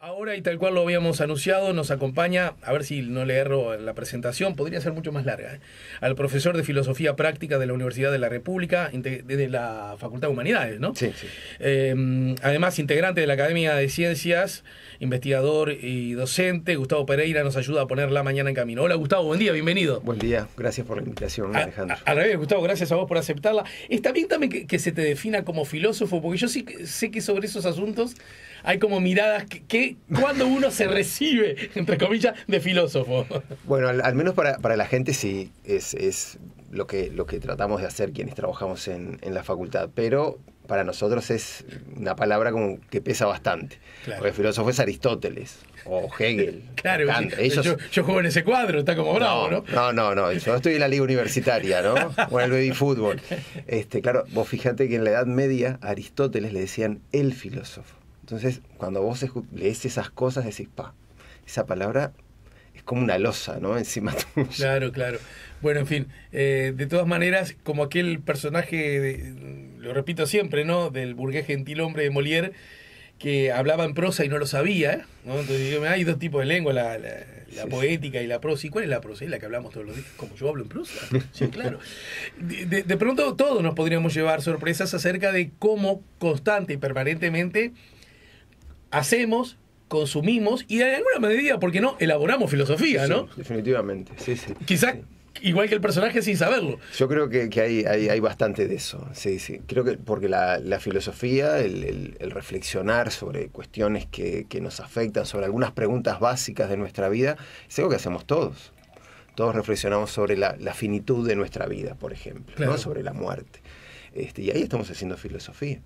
Ahora, y tal cual lo habíamos anunciado, nos acompaña, a ver si no le erro en la presentación, podría ser mucho más larga, al profesor de Filosofía Práctica de la Universidad de la República, de la Facultad de Humanidades, ¿no? Sí, sí. Además, integrante de la Academia de Ciencias, investigador y docente. Gustavo Pereira nos ayuda a poner la mañana en camino. Hola, Gustavo, buen día, bienvenido. Buen día, gracias por la invitación, Alejandro. Al revés, Gustavo, gracias a vos por aceptarla. Está bien también que se te defina como filósofo, porque yo sí sé que sobre esos asuntos hay como miradas que cuando uno se recibe, entre comillas, de filósofo. Bueno, al menos para la gente sí es lo que tratamos de hacer quienes trabajamos en la facultad, pero para nosotros es una palabra como que pesa bastante. Claro. Porque el filósofo es Aristóteles o Hegel. Claro, Kant. Ellos... yo juego en ese cuadro, está como bravo, ¿no? No, yo estoy en la liga universitaria, ¿no? O en el baby fútbol. Claro, vos fíjate que en la Edad Media a Aristóteles le decían el filósofo. Entonces, cuando vos lees esas cosas, decís, esa palabra es como una losa, ¿no? Encima tuyo. Claro. Bueno, en fin, de todas maneras, como aquel personaje, lo repito siempre, ¿no? Del burgués gentilhombre de Molière, que hablaba en prosa y no lo sabía, ¿no? Entonces hay dos tipos de lengua, la poética y la prosa. ¿Y cuál es la prosa? Es la que hablamos todos los días. ¿Como yo hablo en prosa? Sí, claro. De pronto todos nos podríamos llevar sorpresas acerca de cómo constante y permanentemente hacemos, consumimos y en alguna medida, ¿por qué no?, elaboramos filosofía, ¿no? Sí, definitivamente, sí. Quizás igual que el personaje sin saberlo. Yo creo que hay bastante de eso, sí. Creo que porque la filosofía, el reflexionar sobre cuestiones que nos afectan, sobre algunas preguntas básicas de nuestra vida, es algo que hacemos todos. Todos reflexionamos sobre la finitud de nuestra vida, por ejemplo, claro, ¿no? Sobre la muerte. Y ahí estamos haciendo filosofía.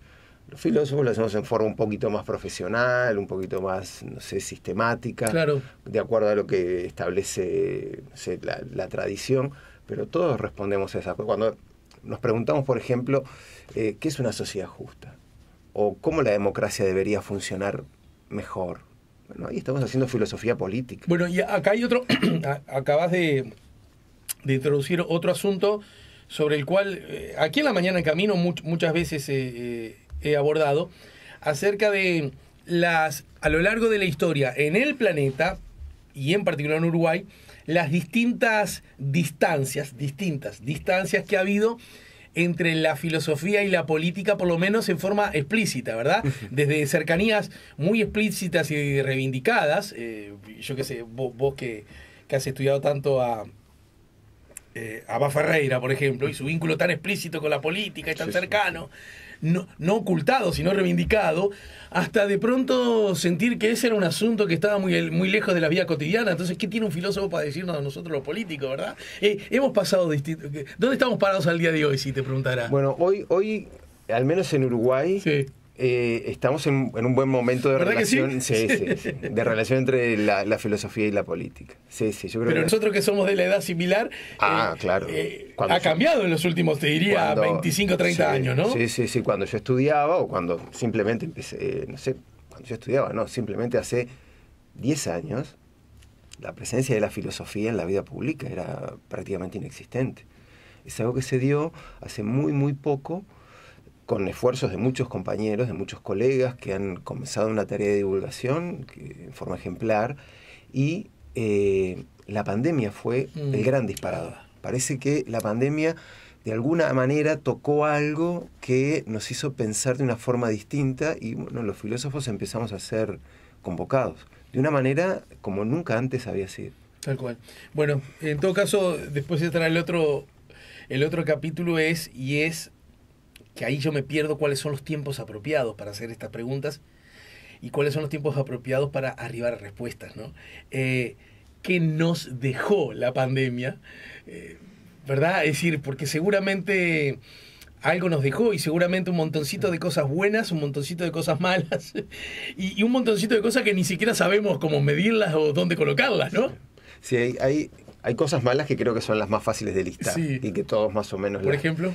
Los filósofos lo hacemos en forma un poquito más profesional, un poquito más, no sé, sistemática, claro, de acuerdo a lo que establece, no sé, la tradición, pero todos respondemos a esa cosa. Cuando nos preguntamos, por ejemplo, ¿qué es una sociedad justa? O ¿cómo la democracia debería funcionar mejor? Bueno, ahí estamos haciendo filosofía política. Bueno, y acá hay otro, acabas de introducir otro asunto sobre el cual, aquí en La Mañana en Camino muchas veces he abordado, acerca de a lo largo de la historia en el planeta, y en particular en Uruguay, las distintas distancias que ha habido entre la filosofía y la política, por lo menos en forma explícita, ¿verdad? Desde cercanías muy explícitas y reivindicadas, yo qué sé, vos que has estudiado tanto a Abad Ferreira, por ejemplo, y su vínculo tan explícito con la política y tan cercano, no ocultado, sino reivindicado, hasta de pronto sentir que ese era un asunto que estaba muy lejos de la vida cotidiana. Entonces, ¿qué tiene un filósofo para decirnos a nosotros los políticos, verdad? Hemos pasado distinto. ¿Dónde estamos parados al día de hoy, si te preguntara? Bueno, hoy al menos en Uruguay, sí, estamos en un buen momento de relación, sí, de relación entre la filosofía y la política. Sí, yo creo. Pero nosotros que somos de la edad similar, claro. Ha cambiado en los últimos, te diría, 25, 30 años, ¿no? Sí, cuando yo estudiaba o cuando simplemente empecé, no sé, cuando yo estudiaba, no, simplemente hace 10 años, la presencia de la filosofía en la vida pública era prácticamente inexistente. Es algo que se dio hace muy poco, con esfuerzos de muchos compañeros, de muchos colegas que han comenzado una tarea de divulgación en forma ejemplar, y la pandemia fue el gran disparador. Parece que la pandemia de alguna manera tocó algo que nos hizo pensar de una forma distinta y bueno, los filósofos empezamos a ser convocados de una manera como nunca antes había sido. Tal cual. Bueno, en todo caso, después estará el otro capítulo es que ahí yo me pierdo cuáles son los tiempos apropiados para hacer estas preguntas y cuáles son los tiempos apropiados para arribar a respuestas, ¿no? ¿Qué nos dejó la pandemia? ¿Verdad? Es decir, porque seguramente algo nos dejó y seguramente un montoncito de cosas buenas, un montoncito de cosas malas y un montoncito de cosas que ni siquiera sabemos cómo medirlas o dónde colocarlas, ¿no? Sí, hay cosas malas que creo que son las más fáciles de listar, sí, y que todos más o menos... Por ejemplo...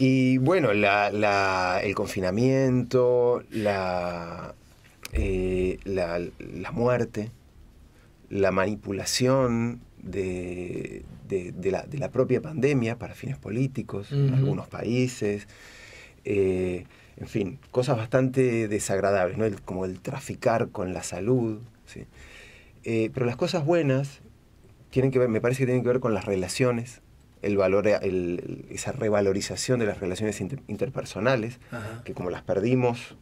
Y bueno, el confinamiento, la muerte, la manipulación de la propia pandemia para fines políticos en algunos países, el en fin, cosas bastante desagradables, ¿no? Como el traficar con la salud, ¿sí? Pero las cosas buenas tienen que ver, me parece que tienen que ver con las relaciones, el valor, esa revalorización de las relaciones interpersonales, Ajá. que como las perdimos,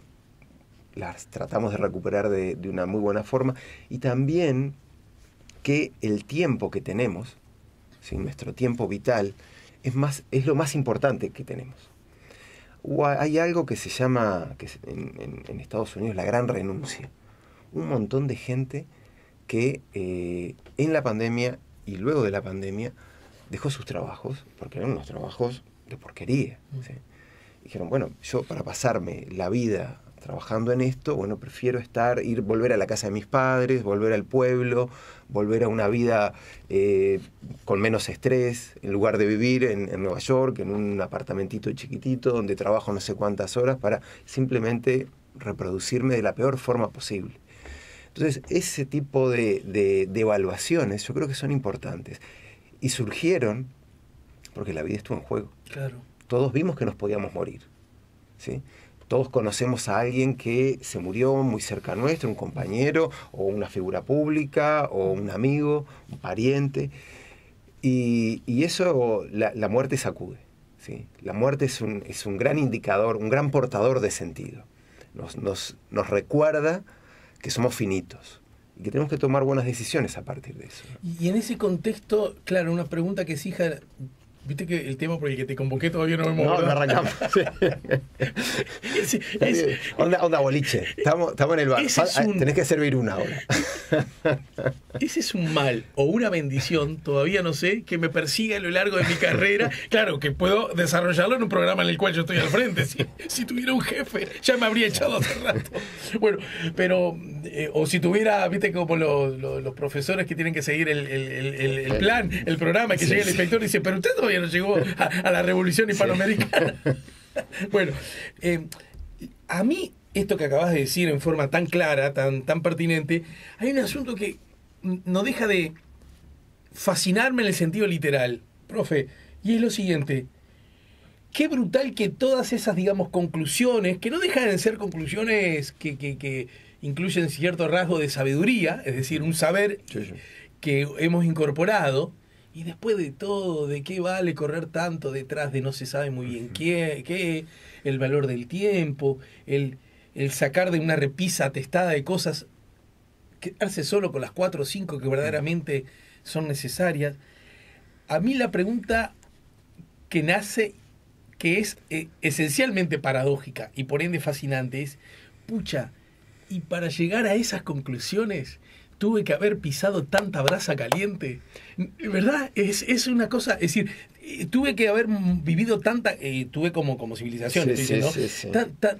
las tratamos de recuperar de una muy buena forma, y también que el tiempo que tenemos, ¿sí? Nuestro tiempo vital, es lo más importante que tenemos. Hay algo que se llama, en Estados Unidos, la gran renuncia. Un montón de gente que en la pandemia y luego de la pandemia dejó sus trabajos, porque eran unos trabajos de porquería, ¿sí? Dijeron, bueno, yo para pasarme la vida trabajando en esto, bueno, prefiero volver a la casa de mis padres, volver al pueblo, volver a una vida con menos estrés, en lugar de vivir en Nueva York, en un apartamentito chiquitito, donde trabajo no sé cuántas horas, para simplemente reproducirme de la peor forma posible. Entonces, ese tipo de evaluaciones yo creo que son importantes. Y surgieron porque la vida estuvo en juego. Claro. Todos vimos que nos podíamos morir, ¿sí? Todos conocemos a alguien que se murió muy cerca nuestro, un compañero, o una figura pública, o un amigo, un pariente. Y eso, la muerte sacude, ¿sí? La muerte es un gran indicador, un gran portador de sentido. Nos recuerda que somos finitos y que tenemos que tomar buenas decisiones a partir de eso, ¿no? Y en ese contexto, claro, una pregunta que sí, viste que el tema por el que te convoqué todavía no hemos No arrancamos. Onda boliche. Estamos en el bar. Tenés que servir una ahora. Ese es un mal o una bendición, todavía no sé, que me persigue a lo largo de mi carrera. Claro, que puedo desarrollarlo en un programa en el cual yo estoy al frente. Si tuviera un jefe, ya me habría echado hace rato. Bueno, pero, o si tuviera, viste, como los profesores que tienen que seguir el plan, el programa, que llega el inspector y dice, pero usted todavía no llegó a la revolución hispanoamericana. Bueno, a mí, esto que acabas de decir en forma tan clara, tan pertinente, hay un asunto que no deja de fascinarme en el sentido literal, profe, y es lo siguiente. Qué brutal que todas esas, digamos, conclusiones, que no dejan de ser conclusiones que incluyen cierto rasgo de sabiduría, es decir, un saber que hemos incorporado, y después de todo, ¿de qué vale correr tanto detrás de no se sabe muy bien qué, el valor del tiempo, el sacar de una repisa atestada de cosas, quedarse solo con las 4 o 5 que verdaderamente son necesarias? A mí la pregunta que nace, que es esencialmente paradójica y por ende fascinante, es, pucha, y para llegar a esas conclusiones tuve que haber pisado tanta brasa caliente, ¿verdad? Es una cosa, es decir, tuve que haber vivido tuve como civilización, sí.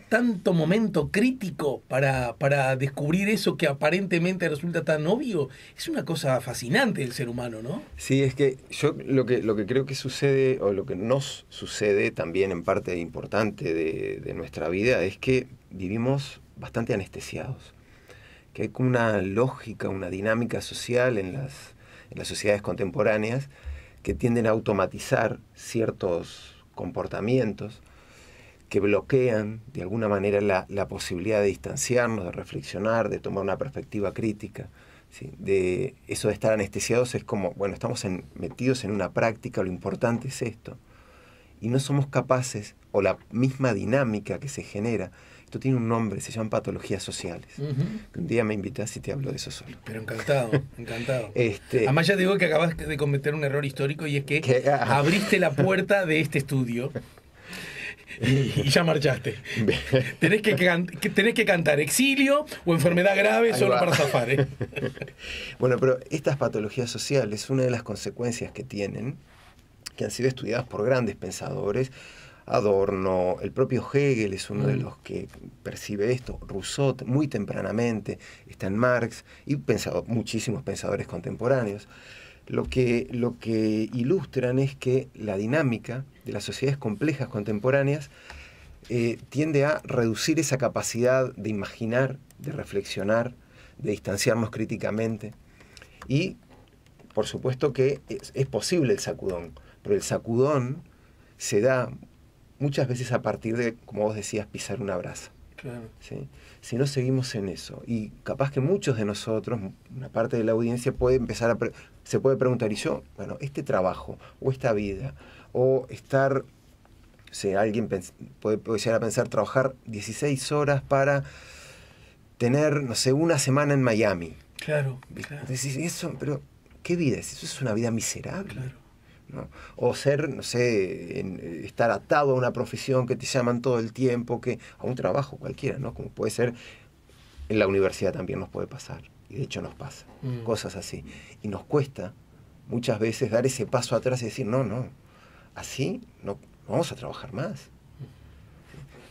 tanto momento crítico para descubrir eso que aparentemente resulta tan obvio. Es una cosa fascinante el ser humano, ¿no? Sí, es que yo lo que creo que sucede, o lo que nos sucede también en parte importante de nuestra vida, es que vivimos bastante anestesiados. Que hay como una lógica, una dinámica social en las sociedades contemporáneas que tienden a automatizar ciertos comportamientos que bloquean de alguna manera la posibilidad de distanciarnos, de reflexionar, de tomar una perspectiva crítica, ¿sí? De eso de estar anestesiados es como, bueno, estamos metidos en una práctica, lo importante es esto, y no somos capaces, o la misma dinámica que se genera. Esto tiene un nombre, se llaman patologías sociales. Un día me invitas y te hablo de eso solo. Pero encantado. Además ya digo que acabas de cometer un error histórico, y es que abriste la puerta de este estudio y ya marchaste. Tenés que cantar exilio o enfermedad grave solo para zafar, ¿eh? Bueno, pero estas patologías sociales, una de las consecuencias que tienen, que han sido estudiadas por grandes pensadores, Adorno, el propio Hegel es uno de los que percibe esto, Rousseau muy tempranamente, está en Marx y muchísimos pensadores contemporáneos. Lo que ilustran es que la dinámica de las sociedades complejas contemporáneas tiende a reducir esa capacidad de imaginar, de reflexionar, de distanciarnos críticamente. Y, por supuesto que es posible el sacudón, pero el sacudón se da muchas veces a partir de, como vos decías, pisar una brasa. Claro. ¿Sí? Si no seguimos en eso, y capaz que muchos de nosotros, una parte de la audiencia puede empezar se puede preguntar, ¿y yo? Bueno, este trabajo, o esta vida, o estar, o sea, alguien puede llegar a pensar trabajar 16 horas para tener, no sé, una semana en Miami. Claro, claro. Decís, eso, pero, ¿qué vida es? Eso es una vida miserable. Claro. ¿No? O ser, no sé, estar atado a una profesión que te llaman todo el tiempo, a un trabajo cualquiera, ¿no? Como puede ser, en la universidad también nos puede pasar, y de hecho nos pasa, cosas así. Y nos cuesta muchas veces dar ese paso atrás y decir, no, así no vamos a trabajar más.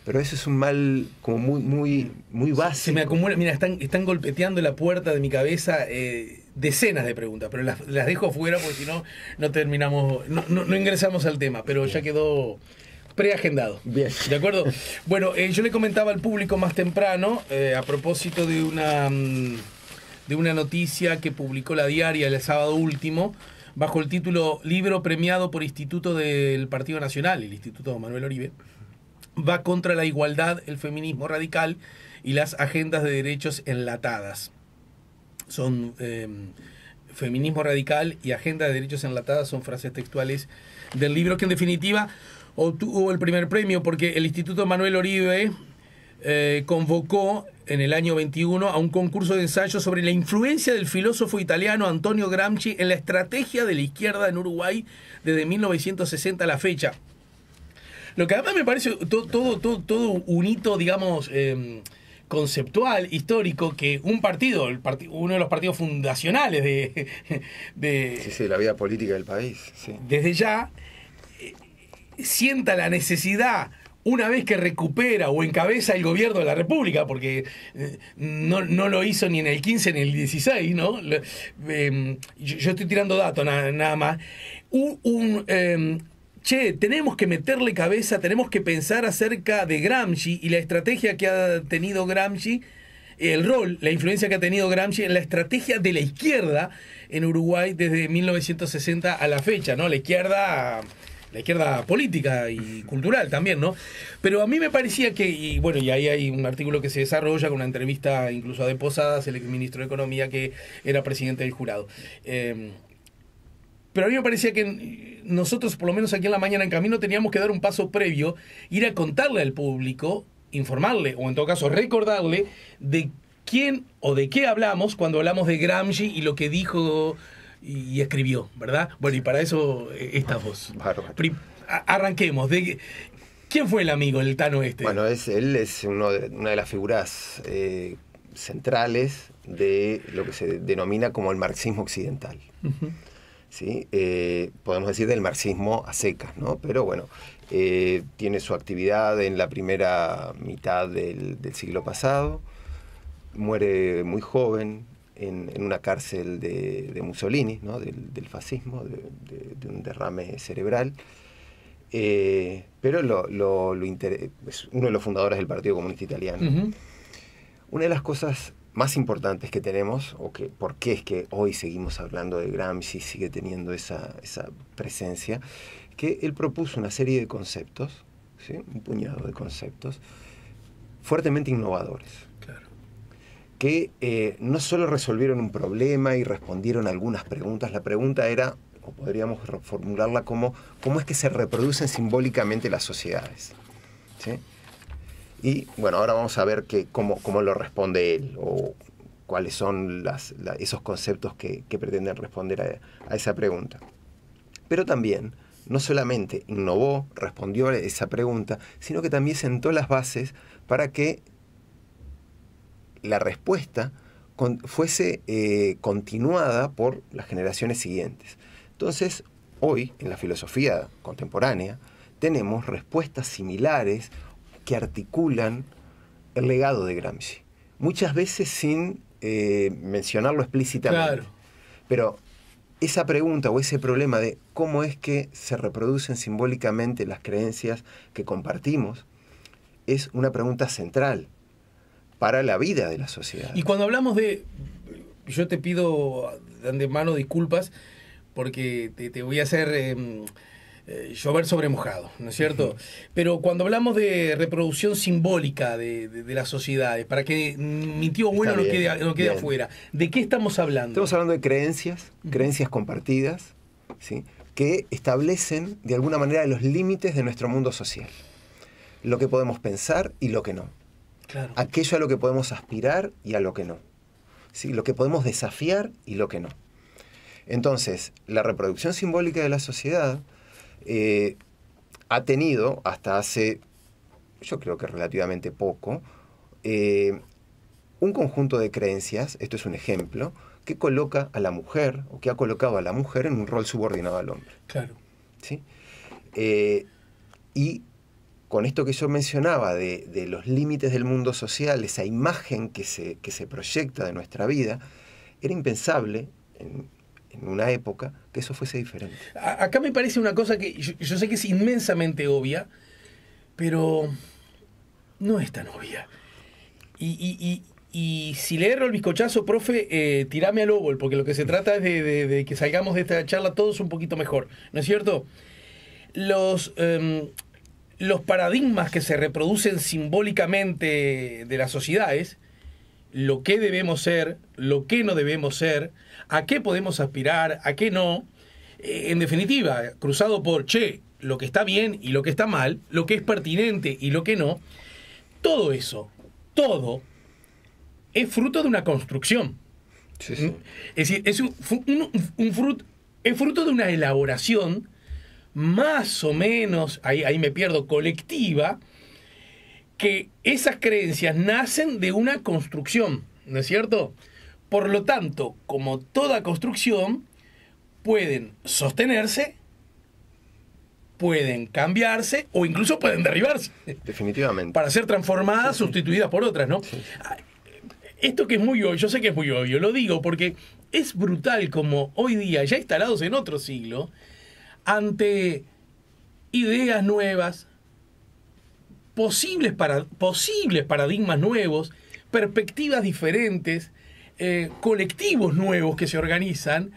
Pero eso es un mal como muy básico. Se me acumula, mira, están golpeteando la puerta de mi cabeza decenas de preguntas, pero las dejo fuera porque si no, no terminamos, no ingresamos al tema, pero ya quedó preagendado. Bien. ¿De acuerdo? Bueno, yo le comentaba al público más temprano, a propósito de una noticia que publicó La Diaria el sábado último, bajo el título Libro premiado por Instituto del Partido Nacional, el Instituto Manuel Oribe, va contra la igualdad, el feminismo radical y las agendas de derechos enlatadas. Son feminismo radical y agenda de derechos enlatadas, son frases textuales del libro que en definitiva obtuvo el primer premio porque el Instituto Manuel Oribe convocó en el año 21 a un concurso de ensayo sobre la influencia del filósofo italiano Antonio Gramsci en la estrategia de la izquierda en Uruguay desde 1960 a la fecha. Lo que además me parece todo un hito, digamos, conceptual, histórico, que un partido, uno de los partidos fundacionales de Sí, la vida política del país. Sí. Desde ya, sienta la necesidad, una vez que recupera o encabeza el gobierno de la República, porque no lo hizo ni en el 15 ni en el 16, ¿no? Yo estoy tirando datos nada más. Tenemos que meterle cabeza, tenemos que pensar acerca de Gramsci y la estrategia que ha tenido Gramsci, el rol, la influencia que ha tenido Gramsci en la estrategia de la izquierda en Uruguay desde 1960 a la fecha, ¿no? La izquierda política y cultural también, ¿no? Pero a mí me parecía que, y bueno, y ahí hay un artículo que se desarrolla con una entrevista incluso a De Posadas, el exministro de Economía, que era presidente del jurado. Pero a mí me parecía que nosotros, por lo menos aquí en La Mañana en Camino, teníamos que dar un paso previo, ir a contarle al público, informarle, o en todo caso recordarle, de quién o de qué hablamos cuando hablamos de Gramsci y lo que dijo y escribió, ¿verdad? Bueno, y para eso esta voz. Arranquemos. ¿Quién fue el amigo, el Tano este? Bueno, él es una de las figuras centrales de lo que se denomina como el marxismo occidental. Uh-huh. ¿Sí? Podemos decir del marxismo a secas, ¿no? Pero bueno, tiene su actividad en la primera mitad del siglo pasado, muere muy joven en una cárcel de Mussolini, ¿no? del fascismo, de un derrame cerebral, pero es uno de los fundadores del Partido Comunista Italiano. Uh-huh. Una de las cosas más importantes que tenemos, por qué es que hoy seguimos hablando de Gramsci, sigue teniendo esa presencia, que él propuso una serie de conceptos, ¿sí? Un puñado de conceptos, fuertemente innovadores. Claro. Que no solo resolvieron un problema y respondieron algunas preguntas, la pregunta era, o podríamos reformularla como, ¿cómo es que se reproducen simbólicamente las sociedades? ¿Sí? Y bueno, ahora vamos a ver cómo lo responde él, o cuáles son esos conceptos que pretenden responder a esa pregunta. Pero también, no solamente innovó, respondió a esa pregunta, sino que también sentó las bases para que la respuesta fuese continuada por las generaciones siguientes. Entonces, hoy, en la filosofía contemporánea, tenemos respuestas similares que articulan el legado de Gramsci. Muchas veces sin mencionarlo explícitamente. Claro. Pero esa pregunta o ese problema de cómo es que se reproducen simbólicamente las creencias que compartimos es una pregunta central para la vida de la sociedad. Y cuando hablamos yo te pido de antemano disculpas porque te voy a hacer llover sobre mojado, ¿no es cierto? Pero cuando hablamos de reproducción simbólica de las sociedades, para que mi tío bueno no quede afuera, ¿de qué estamos hablando? Estamos hablando de creencias compartidas, ¿sí?, que establecen de alguna manera los límites de nuestro mundo social. Lo que podemos pensar y lo que no. Claro. Aquello a lo que podemos aspirar y a lo que no. ¿Sí? Lo que podemos desafiar y lo que no. Entonces, la reproducción simbólica de la sociedad ha tenido, hasta hace, yo creo que relativamente poco, un conjunto de creencias, esto es un ejemplo, que coloca a la mujer, o que ha colocado a la mujer en un rol subordinado al hombre. Claro. ¿Sí? Y con esto que yo mencionaba de los límites del mundo social, esa imagen que se proyecta de nuestra vida, era impensable en una época que eso fuese diferente. Acá me parece una cosa que yo sé que es inmensamente obvia, pero no es tan obvia. Y si le erro el bizcochazo, profe, tirame al óvol, porque lo que se trata es de que salgamos de esta charla todos un poquito mejor, ¿no es cierto? Los paradigmas que se reproducen simbólicamente de las sociedades, lo que debemos ser, lo que no debemos ser, a qué podemos aspirar, a qué no, en definitiva, cruzado por, lo que está bien y lo que está mal, lo que es pertinente y lo que no, todo eso, todo, es fruto de una construcción. Sí, sí. Es decir, es fruto de una elaboración más o menos, ahí me pierdo, colectiva, que esas creencias nacen de una construcción, ¿no es cierto? Por lo tanto, como toda construcción, pueden sostenerse, pueden cambiarse o incluso pueden derribarse. Definitivamente. Para ser transformadas, sí, sí, sustituidas por otras, ¿no? Sí. Esto que es muy obvio, yo sé que es muy obvio, lo digo porque es brutal como hoy día, ya instalados en otro siglo, ante ideas nuevas, posibles paradigmas nuevos, perspectivas diferentes, colectivos nuevos que se organizan,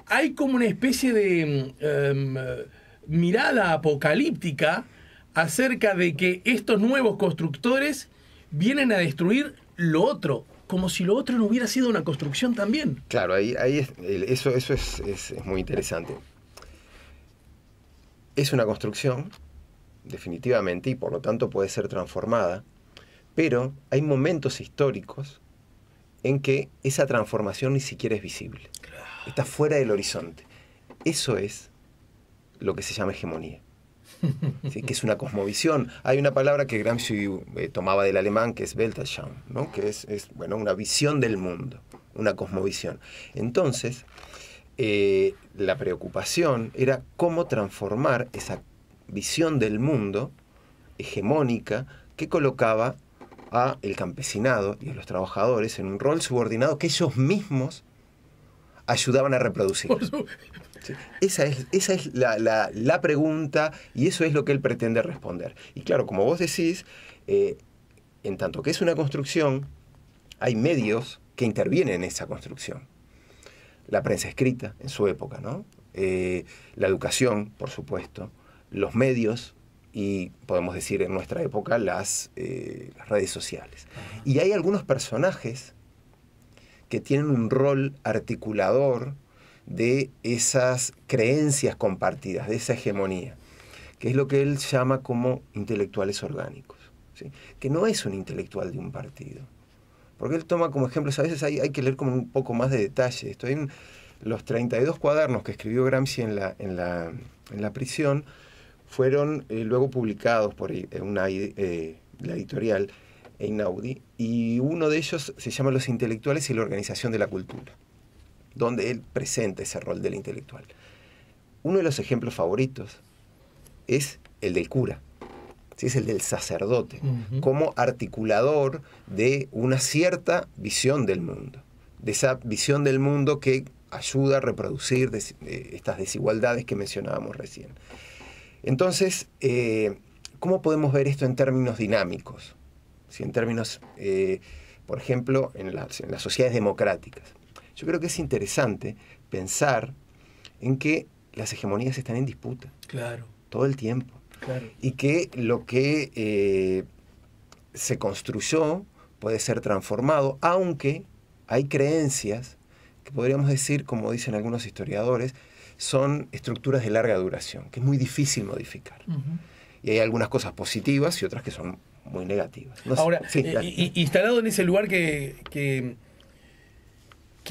hay como una especie de mirada apocalíptica acerca de que estos nuevos constructores vienen a destruir lo otro, como si lo otro no hubiera sido una construcción también. Claro, eso es muy interesante. Es una construcción, definitivamente, y por lo tanto puede ser transformada, pero hay momentos históricos en que esa transformación ni siquiera es visible. Está fuera del horizonte. Eso es lo que se llama hegemonía. ¿Sí? Que es una cosmovisión. Hay una palabra que Gramsci tomaba del alemán, que es Weltanschauung, ¿no? Que es una visión del mundo, una cosmovisión. Entonces, la preocupación era cómo transformar esa visión del mundo hegemónica que colocaba a el campesinado y a los trabajadores en un rol subordinado que ellos mismos ayudaban a reproducir. ¿Sí? Esa es la pregunta y eso es lo que él pretende responder. Y claro, como vos decís, en tanto que es una construcción, hay medios que intervienen en esa construcción. La prensa escrita en su época, ¿no? La educación, por supuesto, los medios y, podemos decir en nuestra época, las redes sociales. Y hay algunos personajes que tienen un rol articulador de esas creencias compartidas, de esa hegemonía, que es lo que él llama como intelectuales orgánicos, ¿sí? Que no es un intelectual de un partido. Porque él toma como ejemplos, a veces hay que leer como un poco más de detalle. Estoy en los 32 cuadernos que escribió Gramsci en la prisión, fueron luego publicados por la editorial Einaudi, y uno de ellos se llama Los intelectuales y la organización de la cultura, donde él presenta ese rol del intelectual. Uno de los ejemplos favoritos es el del cura, ¿sí? Es el del sacerdote, como articulador de una cierta visión del mundo, de esa visión del mundo que ayuda a reproducir estas desigualdades que mencionábamos recién. Entonces, ¿cómo podemos ver esto en términos dinámicos? ¿Sí? En términos, por ejemplo, en las sociedades democráticas. Yo creo que es interesante pensar en que las hegemonías están en disputa. Claro. Todo el tiempo. Claro. Y que lo que se construyó puede ser transformado, aunque hay creencias que podríamos decir, como dicen algunos historiadores, son estructuras de larga duración, que es muy difícil modificar. Y hay algunas cosas positivas y otras que son muy negativas. No sé. Ahora, Sí, instalado en ese lugar que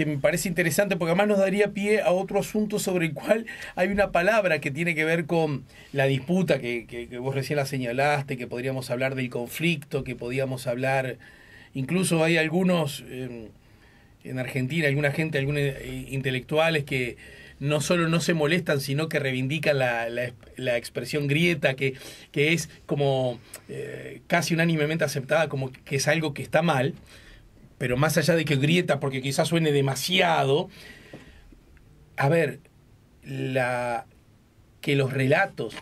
me parece interesante, porque además nos daría pie a otro asunto sobre el cual hay una palabra que tiene que ver con la disputa que vos recién la señalaste, que podríamos hablar del conflicto, que podíamos hablar, incluso hay algunos en Argentina, algunos intelectuales que no solo no se molestan, sino que reivindican la expresión grieta, que es como casi unánimemente aceptada como que es algo que está mal, pero más allá de que grieta, porque quizás suene demasiado, a ver, que los relatos,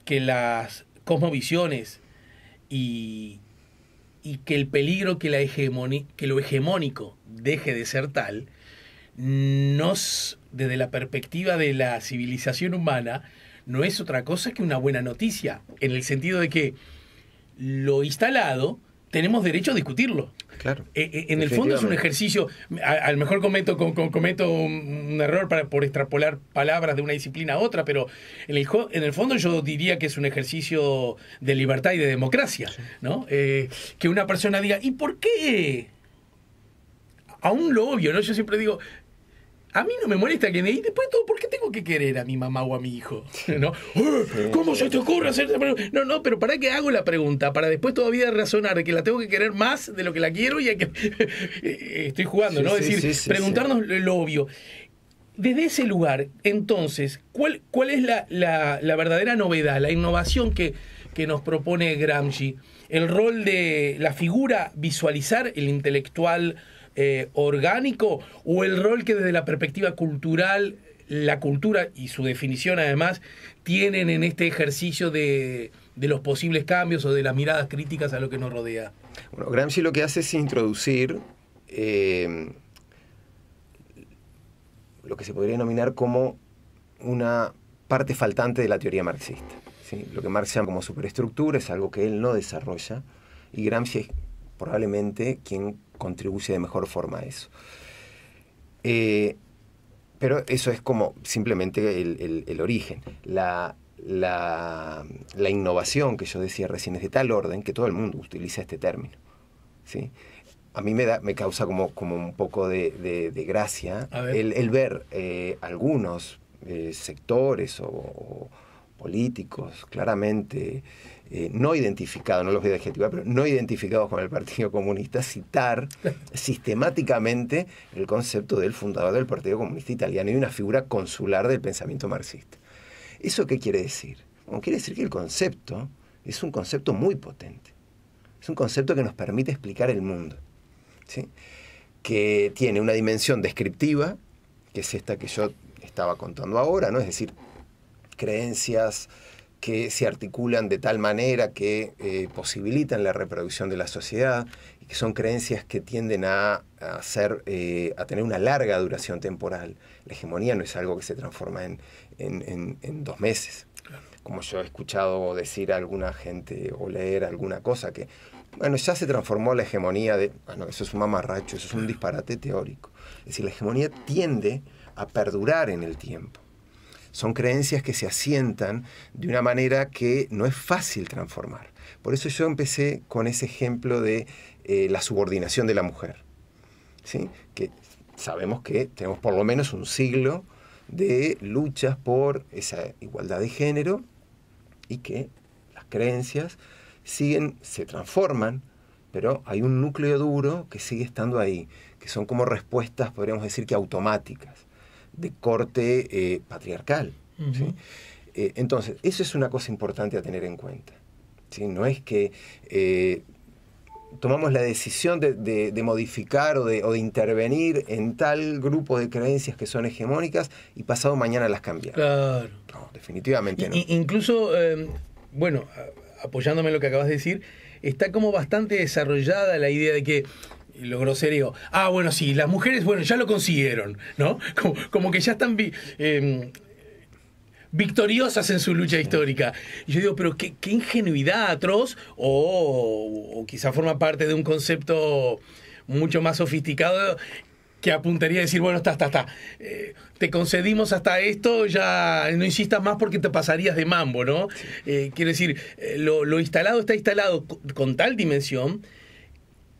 que las cosmovisiones y que el peligro que lo hegemónico deje de ser tal, desde la perspectiva de la civilización humana, no es otra cosa que una buena noticia, en el sentido de que lo instalado tenemos derecho a discutirlo. Claro. En el fondo es un ejercicio, a lo mejor cometo un error por extrapolar palabras de una disciplina a otra, pero en el fondo yo diría que es un ejercicio de libertad y de democracia, ¿no? Que una persona diga, ¿y por qué? Aún lo obvio, ¿no? Yo siempre digo, a mí no me molesta que me diga, después de todo, ¿por qué tengo que querer a mi mamá o a mi hijo? ¿No? ¿Cómo se te ocurre hacer esa pregunta? No, pero ¿para qué hago la pregunta? Para después todavía razonar de que la tengo que querer más de lo que la quiero y hay que estoy jugando, ¿no? Es decir, preguntarnos lo obvio. Desde ese lugar, entonces, ¿cuál es la verdadera novedad, la innovación que nos propone Gramsci? El rol de la figura, visualizar el intelectual orgánico, o el rol que desde la perspectiva cultural, la cultura y su definición además tienen en este ejercicio de los posibles cambios o de las miradas críticas a lo que nos rodea. Bueno, Gramsci lo que hace es introducir lo que se podría denominar como una parte faltante de la teoría marxista, ¿sí? Lo que Marx llama como superestructura es algo que él no desarrolla, y Gramsci es probablemente quien contribuye de mejor forma a eso. Pero eso es como simplemente el origen. La innovación que yo decía recién es de tal orden que todo el mundo utiliza este término, ¿sí? A mí me causa como un poco de gracia el ver algunos sectores o políticos claramente no identificados, no los voy a adjetivar, pero no identificados con el Partido Comunista, citar sistemáticamente el concepto del fundador del Partido Comunista Italiano y una figura consular del pensamiento marxista. ¿Eso qué quiere decir? Bueno, quiere decir que el concepto es un concepto muy potente. Es un concepto que nos permite explicar el mundo, ¿sí? Que tiene una dimensión descriptiva, que es esta que yo estaba contando ahora, ¿no? Es decir, creencias que se articulan de tal manera que posibilitan la reproducción de la sociedad, y que son creencias que tienden a tener una larga duración temporal. La hegemonía no es algo que se transforma en 2 meses. Claro. Como yo he escuchado decir a alguna gente o leer alguna cosa que, bueno, ya se transformó la hegemonía bueno, eso es un mamarracho, eso es un disparate teórico. Es decir, la hegemonía tiende a perdurar en el tiempo. Son creencias que se asientan de una manera que no es fácil transformar. Por eso yo empecé con ese ejemplo de la subordinación de la mujer, ¿sí? Que sabemos que tenemos por lo menos un siglo de luchas por esa igualdad de género y que las creencias se transforman, pero hay un núcleo duro que sigue estando ahí, que son como respuestas, podríamos decir que automáticas, de corte patriarcal, ¿sí? Entonces, eso es una cosa importante a tener en cuenta, ¿sí? No es que tomamos la decisión de modificar o de intervenir en tal grupo de creencias que son hegemónicas y pasado mañana las cambiamos. Claro. No, definitivamente no. Incluso, bueno, apoyándome en lo que acabas de decir, está como bastante desarrollada la idea de que lo grosero, bueno, sí, las mujeres, bueno, ya lo consiguieron, ¿no? Como que ya están victoriosas en su lucha histórica. Y yo digo, pero qué ingenuidad atroz, o quizá forma parte de un concepto mucho más sofisticado que apuntaría a decir, bueno, está. Te concedimos hasta esto, ya no insistas más porque te pasarías de mambo, ¿no? Sí. Quiero decir, lo instalado está instalado con tal dimensión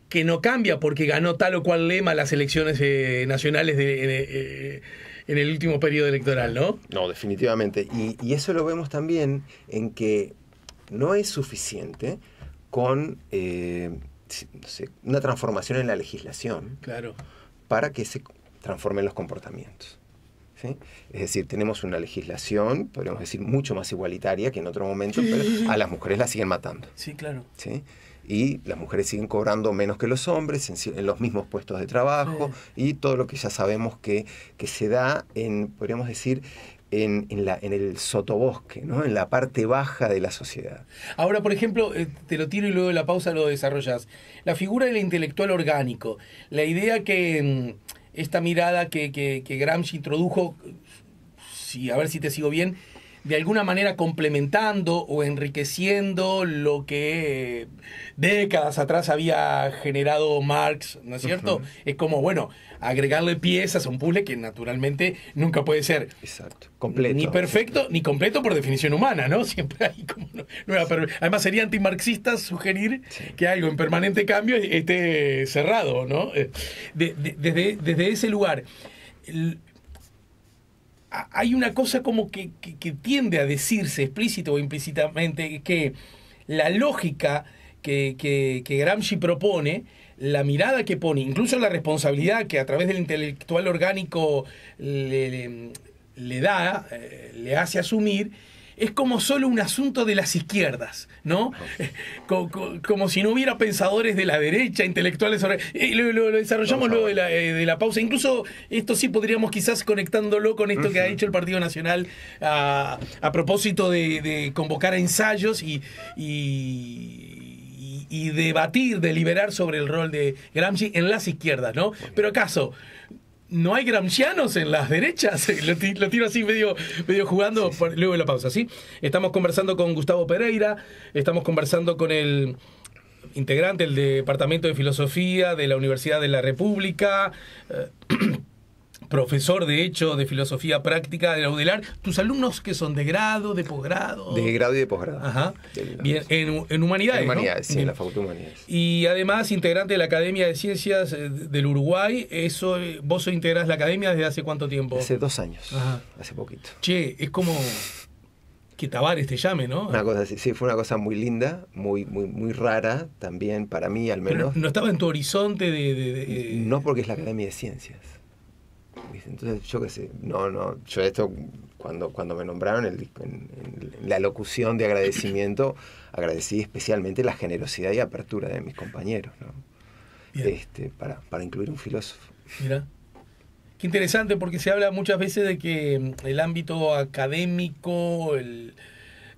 que no cambia porque ganó tal o cual lema las elecciones nacionales en el último periodo electoral, ¿no? No, definitivamente. Y eso lo vemos también en que no es suficiente con una transformación en la legislación. Claro. Para que se transformen los comportamientos. ¿Sí? Es decir, tenemos una legislación, podríamos decir, mucho más igualitaria que en otro momento, sí, pero a las mujeres las siguen matando. Sí, claro. ¿Sí? Y las mujeres siguen cobrando menos que los hombres en los mismos puestos de trabajo, sí, y todo lo que ya sabemos que se da podríamos decir, en el sotobosque, ¿no? En la parte baja de la sociedad. Ahora, por ejemplo, te lo tiro y luego de la pausa lo desarrollas. La figura del intelectual orgánico, la idea que esta mirada que Gramsci introdujo, a ver si te sigo bien, de alguna manera complementando o enriqueciendo lo que décadas atrás había generado Marx, ¿no es cierto? Uh-huh. Es como, bueno, agregarle piezas a un puzzle que naturalmente nunca puede ser, exacto, completo, ni perfecto, ni completo por definición humana, ¿no? Siempre hay como además sería antimarxista sugerir, sí, que algo en permanente cambio esté cerrado, ¿no? Desde ese lugar, hay una cosa como que tiende a decirse explícito o implícitamente, que la lógica que Gramsci propone, la mirada que pone, incluso la responsabilidad que a través del intelectual orgánico le da, le hace asumir, es como solo un asunto de las izquierdas, ¿no? Como si no hubiera pensadores de la derecha, intelectuales. Lo desarrollamos luego de la pausa. Incluso esto sí podríamos quizás conectándolo con esto que ha dicho el Partido Nacional a propósito de convocar a ensayos y debatir, deliberar sobre el rol de Gramsci en las izquierdas, ¿no? Pero ¿acaso no hay gramscianos en las derechas? Lo tiro así medio jugando, sí, luego de la pausa, ¿sí? Estamos conversando con Gustavo Pereira, estamos conversando con el integrante del Departamento de Filosofía de la Universidad de la República, profesor, de hecho, de Filosofía Práctica de la UDELAR. ¿Tus alumnos que son de grado, de posgrado? De grado y de posgrado. Ajá. Bien, en Humanidades, en Humanidades, ¿no? Sí, en la Facultad de Humanidades. Y además, integrante de la Academia de Ciencias del Uruguay. ¿Vos integrás la Academia desde hace cuánto tiempo? Hace 2 años. Ajá. Hace poquito. Che, es como que Tavares te llame, ¿no? Una cosa así, sí, fue una cosa muy linda, muy rara también para mí, al menos. Pero no estaba en tu horizonte No, porque es la Academia de Ciencias. Entonces, yo qué sé, yo esto, cuando me nombraron en la locución de agradecimiento, agradecí especialmente la generosidad y apertura de mis compañeros, ¿no? Para incluir un filósofo. Mira, qué interesante, porque se habla muchas veces de que el ámbito académico,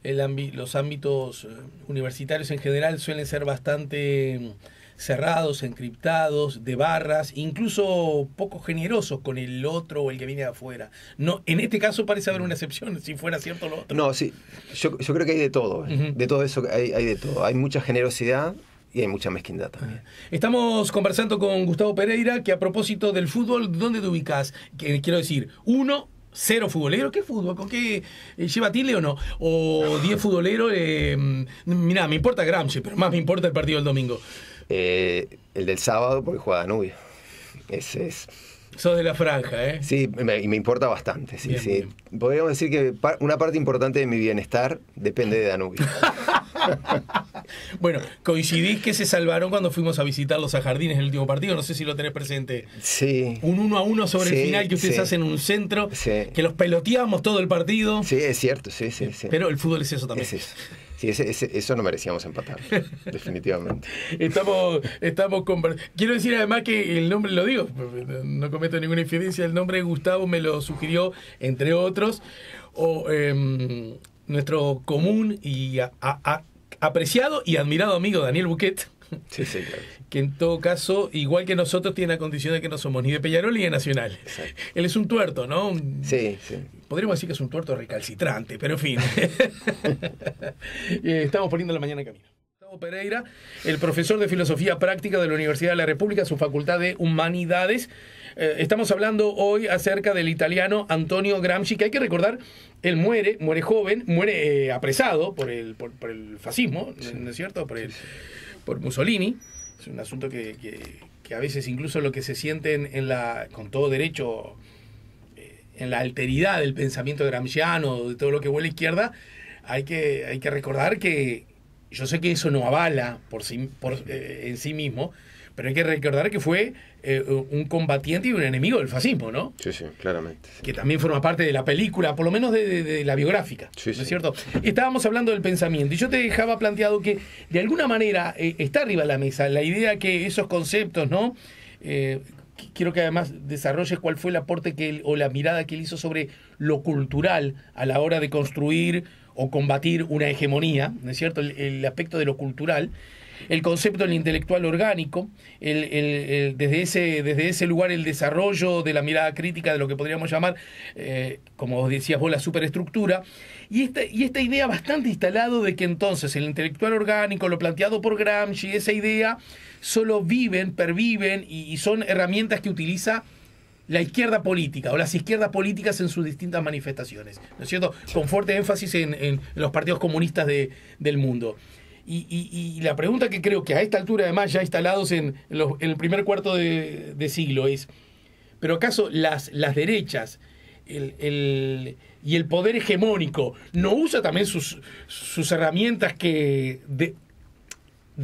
los ámbitos universitarios en general suelen ser bastante cerrados, encriptados, de barras, incluso poco generosos con el otro o el que viene de afuera. No, en este caso parece haber una excepción, si fuera cierto lo otro. No, sí, yo creo que hay de todo, Uh-huh. De todo eso hay de todo. Hay mucha generosidad y hay mucha mezquindad también. Estamos conversando con Gustavo Pereira, que a propósito del fútbol, ¿dónde te ubicás? Quiero decir, 0 futbolero, ¿qué fútbol? ¿Con qué lleva Tile o no? O 10 futboleros, mirá, me importa Gramsci, pero más me importa el partido del domingo. El del sábado, porque juega Danubio. Ese es. Sos de la franja, ¿eh? Sí, y me importa bastante. Sí, bien, sí. bien. Podríamos decir que una parte importante de mi bienestar depende de Danubio. Bueno, coincidís que se salvaron cuando fuimos a visitarlos a Jardines en el último partido. No sé si lo tenés presente. Sí. Un 1-1 sobre el final que ustedes hacen un centro, que los peloteamos todo el partido. Sí, es cierto, sí. Pero el fútbol es eso también. Es eso. Sí, eso no merecíamos empatar, definitivamente. Estamos Quiero decir además que el nombre, lo digo, no cometo ninguna infidencia, el nombre de Gustavo me lo sugirió, entre otros, nuestro común y apreciado y admirado amigo Daniel Buquet. Sí, claro. Que en todo caso, igual que nosotros, tiene la condición de que no somos ni de Peñarol ni de Nacional. Exacto. Él es un tuerto, ¿no? Sí. podríamos decir que es un tuerto recalcitrante, pero en fin. Estamos poniendo la mañana en camino. Gustavo Pereira, el profesor de Filosofía Práctica de la Universidad de la República, su Facultad de Humanidades. Estamos hablando hoy acerca del italiano Antonio Gramsci, que hay que recordar, él muere joven, muere apresado por el fascismo, ¿no es cierto? Por Mussolini. Es un asunto que a veces incluso lo que se sienten con todo derecho, en la alteridad del pensamiento gramsciano, de todo lo que huele a izquierda, hay que recordar que yo sé que eso no avala en sí mismo, pero hay que recordar que fue un combatiente y un enemigo del fascismo, ¿no? Sí, sí, claramente. Sí. Que también forma parte de la película, por lo menos de la biográfica, sí, ¿no es cierto? Estábamos hablando del pensamiento y yo te dejaba planteado que de alguna manera está arriba de la mesa la idea que esos conceptos, ¿no? Quiero que además desarrolles cuál fue el aporte o la mirada que él hizo sobre lo cultural a la hora de construir o combatir una hegemonía, ¿no es cierto? El aspecto de lo cultural, el concepto del intelectual orgánico, desde ese lugar el desarrollo de la mirada crítica de lo que podríamos llamar, como decías vos, la superestructura, y esta idea bastante instalado de que entonces el intelectual orgánico, lo planteado por Gramsci, esa idea, solo perviven y son herramientas que utiliza la izquierda política o las izquierdas políticas en sus distintas manifestaciones, ¿no es cierto? Con fuerte énfasis en los partidos comunistas del mundo. Y la pregunta que creo que a esta altura, además, ya instalados en el primer cuarto de siglo es, ¿pero acaso las derechas y el poder hegemónico no usa también sus herramientas de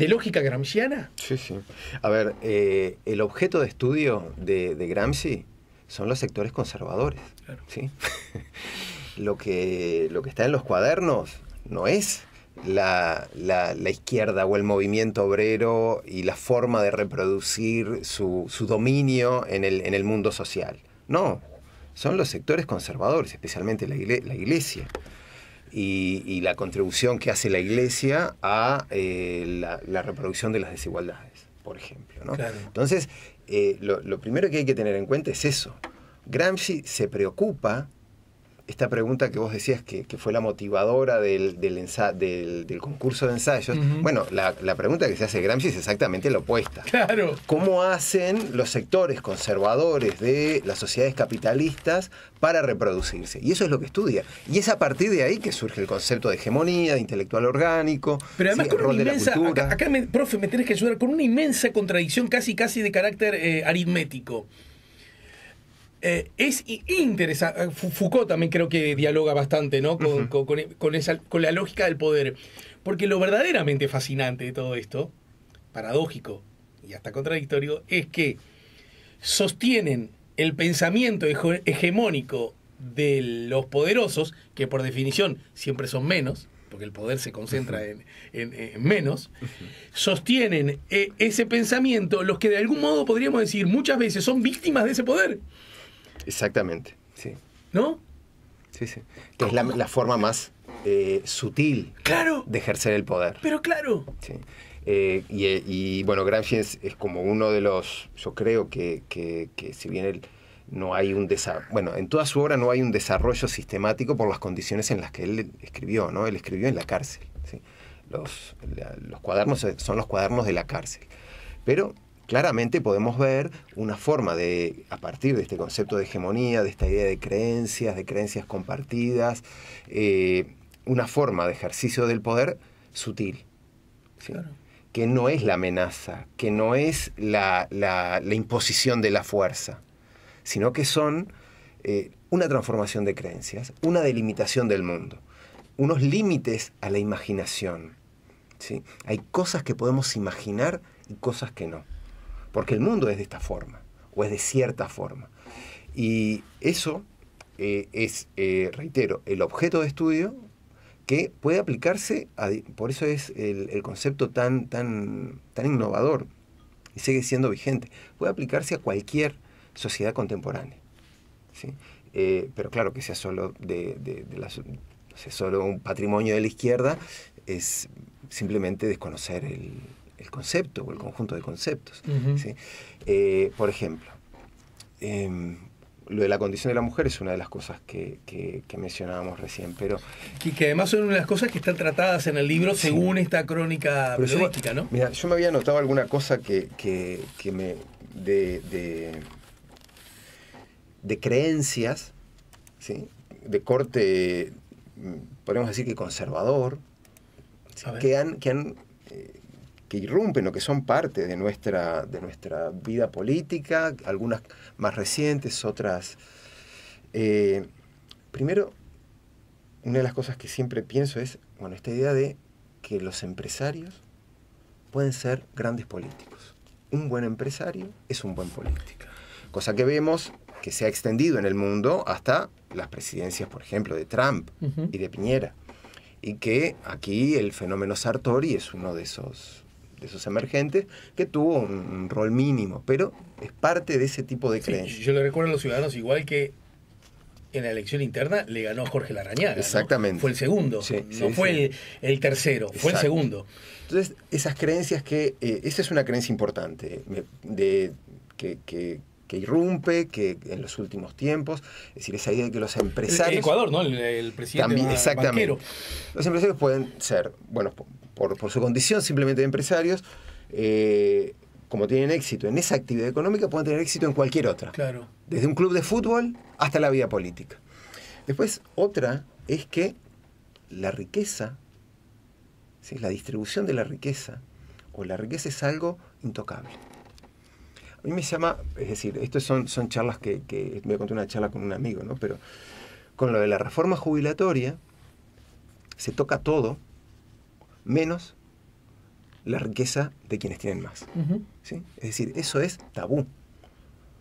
lógica gramsciana? Sí, sí. A ver, el objeto de estudio de Gramsci son los sectores conservadores. Claro. ¿Sí? Lo que está en los cuadernos no es la izquierda o el movimiento obrero y la forma de reproducir su dominio en el mundo social. No, son los sectores conservadores, especialmente la Iglesia. Y la contribución que hace la Iglesia a la reproducción de las desigualdades, por ejemplo, ¿no? Claro. Entonces, lo primero que hay que tener en cuenta es eso. Gramsci se preocupa, esta pregunta que vos decías que fue la motivadora del concurso de ensayos, bueno, la pregunta que se hace Gramsci es exactamente la opuesta. Claro. ¿Cómo hacen los sectores conservadores de las sociedades capitalistas para reproducirse? Y eso es lo que estudia. Y es a partir de ahí que surge el concepto de hegemonía, de intelectual orgánico, pero además, ¿sí? El rol de la cultura. Acá profe, me tenés que ayudar con una inmensa contradicción casi de carácter aritmético. Es interesante. Foucault también creo que dialoga bastante, ¿no? Con la lógica del poder. Porque lo verdaderamente fascinante de todo esto, paradójico y hasta contradictorio, es que sostienen el pensamiento hegemónico de los poderosos, que por definición siempre son menos, porque el poder se concentra en menos, sostienen ese pensamiento los que de algún modo podríamos decir muchas veces son víctimas de ese poder. Exactamente, sí. ¿No? Sí, sí. Que es la forma más sutil, claro, de ejercer el poder. Pero claro. Sí. Y bueno, Gramsci es como uno de los, yo creo que si bien no hay bueno, en toda su obra no hay un desarrollo sistemático por las condiciones en las que él escribió, ¿no? Él escribió en la cárcel, ¿sí? Los cuadernos son los cuadernos de la cárcel. Pero claramente podemos ver una forma a partir de este concepto de hegemonía, de esta idea de creencias compartidas, una forma de ejercicio del poder sutil, ¿sí? Claro. Que no es la amenaza, que no es la imposición de la fuerza, sino que son una transformación de creencias, una delimitación del mundo, unos límites a la imaginación, ¿sí? Hay cosas que podemos imaginar y cosas que no. Porque el mundo es de esta forma, o es de cierta forma. Y eso es, reitero, el objeto de estudio que puede aplicarse, por eso es el concepto tan innovador y sigue siendo vigente, puede aplicarse a cualquier sociedad contemporánea, ¿sí? Pero claro, que sea solo solo un patrimonio de la izquierda es simplemente desconocer el concepto o el conjunto de conceptos. ¿Sí? Por ejemplo, lo de la condición de la mujer es una de las cosas que mencionábamos recién, pero... Que además son una de las cosas que están tratadas en el libro según esta crónica periodística, ¿no? Mira, yo me había notado alguna cosa que me... de creencias, ¿sí? De corte, podemos decir que conservador, que irrumpen o que son parte de nuestra vida política, algunas más recientes, otras... primero, una de las cosas que siempre pienso es, bueno, esta idea de que los empresarios pueden ser grandes políticos. Un buen empresario es un buen político. Cosa que vemos que se ha extendido en el mundo hasta las presidencias, por ejemplo, de Trump y de Piñera. Y que aquí el fenómeno Sartori es uno de esos emergentes que tuvo un rol mínimo, pero es parte de ese tipo de creencias. Yo le recuerdo a los ciudadanos, igual que en la elección interna le ganó Jorge Larrañaga. Exactamente. ¿No? Fue el segundo, fue el tercero, Exacto. fue el segundo. Entonces, esas creencias esa es una creencia importante, que irrumpe, que en los últimos tiempos, es decir, esa idea de que los empresarios... Ecuador, ¿no? El presidente también, exactamente. banquero. Los empresarios pueden ser, bueno, por su condición simplemente de empresarios, como tienen éxito en esa actividad económica, pueden tener éxito en cualquier otra. Claro. Desde un club de fútbol hasta la vida política. Después, otra es que la riqueza, ¿sí? La distribución de la riqueza, o la riqueza es algo intocable. A mí me llama, es decir, estas son charlas que me conté una charla con un amigo, ¿no? Pero con lo de la reforma jubilatoria se toca todo menos la riqueza de quienes tienen más. ¿Sí? Es decir, eso es tabú.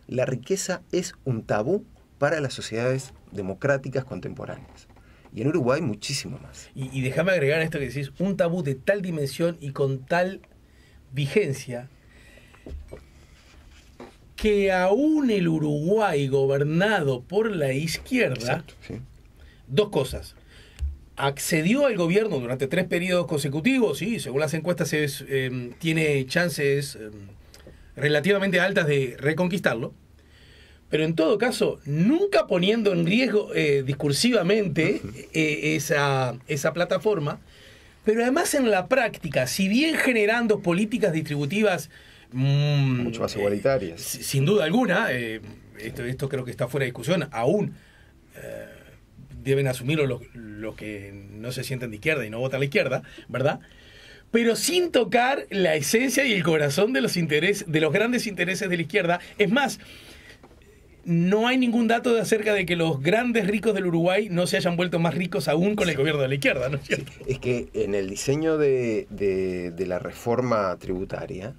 La riqueza es un tabú para las sociedades democráticas contemporáneas. Y en Uruguay muchísimo más. Y déjame agregar esto que decís, un tabú de tal dimensión y con tal vigencia que aún el Uruguay gobernado por la izquierda, exacto, sí. Dos cosas. Accedió al gobierno durante 3 periodos consecutivos, y según las encuestas tiene chances relativamente altas de reconquistarlo, pero en todo caso, nunca poniendo en riesgo discursivamente esa plataforma, pero además en la práctica, si bien generando políticas distributivas mucho más igualitarias. Sin duda alguna, esto creo que está fuera de discusión, aún deben asumirlo los que no se sienten de izquierda y no votan a la izquierda, ¿verdad? Pero sin tocar la esencia y el corazón de los grandes intereses de la izquierda. Es más, no hay ningún dato acerca de que los grandes ricos del Uruguay no se hayan vuelto más ricos aún con el gobierno de la izquierda, ¿no es cierto? Sí, es que en el diseño de la reforma tributaria,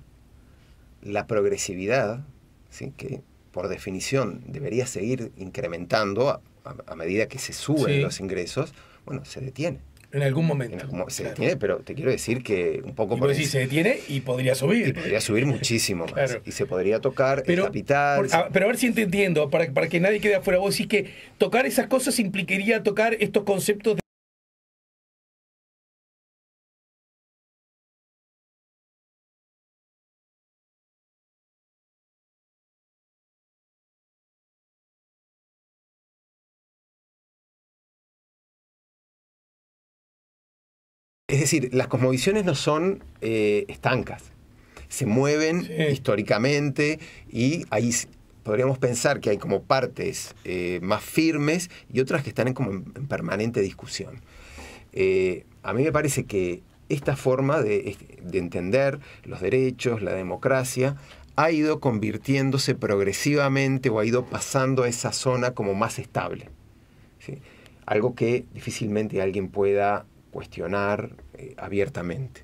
la progresividad, ¿sí? Que por definición debería seguir incrementando a medida que se suben los ingresos, bueno, se detiene. En algún momento. Se detiene, pero te quiero decir que un poco... Por se detiene y podría subir. Y podría subir muchísimo más. Claro. Y se podría tocar el capital. Pero a ver si te entiendo, para que nadie quede afuera. Vos decís que tocar esas cosas implicaría tocar estos conceptos de... Es decir, las cosmovisiones no son estancas, se mueven históricamente, y ahí podríamos pensar que hay como partes más firmes y otras que están en permanente discusión. A mí me parece que esta forma de entender los derechos, la democracia, ha ido convirtiéndose progresivamente o ha ido pasando a esa zona como más estable, ¿sí? Algo que difícilmente alguien pueda cuestionar abiertamente.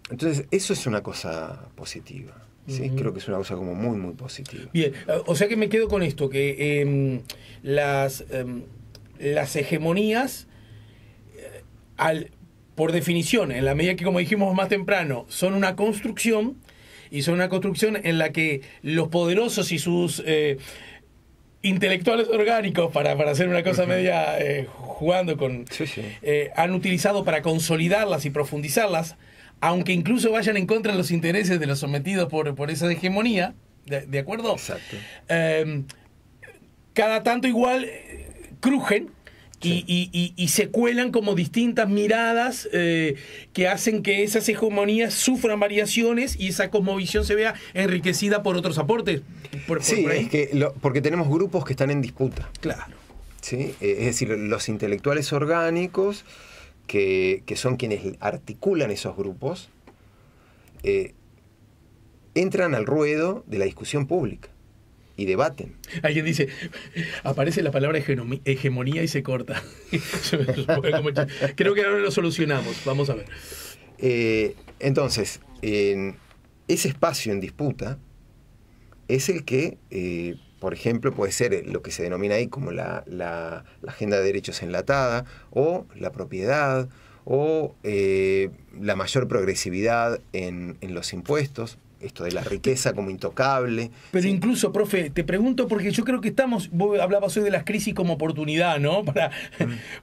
Entonces, eso es una cosa positiva, ¿sí? Creo que es una cosa como muy, muy positiva. Bien, o sea que me quedo con esto, que las hegemonías, por definición, en la medida que, como dijimos más temprano, son una construcción, y son una construcción en la que los poderosos y sus... intelectuales orgánicos, para hacer una cosa media jugando con... han utilizado para consolidarlas y profundizarlas, aunque incluso vayan en contra de los intereses de los sometidos por esa hegemonía, ¿De acuerdo? Exacto. Cada tanto igual crujen. Sí. Y se cuelan como distintas miradas que hacen que esas hegemonías sufran variaciones y esa cosmovisión se vea enriquecida por otros aportes. Sí, por ahí. es que porque tenemos grupos que están en disputa. Claro. ¿Sí? Es decir, los intelectuales orgánicos, que son quienes articulan esos grupos, entran al ruedo de la discusión pública y debaten. Alguien dice, aparece la palabra hegemonía y se corta. Creo que ahora lo solucionamos. Vamos a ver. Entonces, ese espacio en disputa es el que, por ejemplo, puede ser lo que se denomina ahí como la agenda de derechos enlatada, o la propiedad, o la mayor progresividad en los impuestos. Esto de la riqueza como intocable. Pero ¿sí? incluso, profe, te pregunto porque yo creo que vos hablabas hoy de las crisis como oportunidad, ¿no?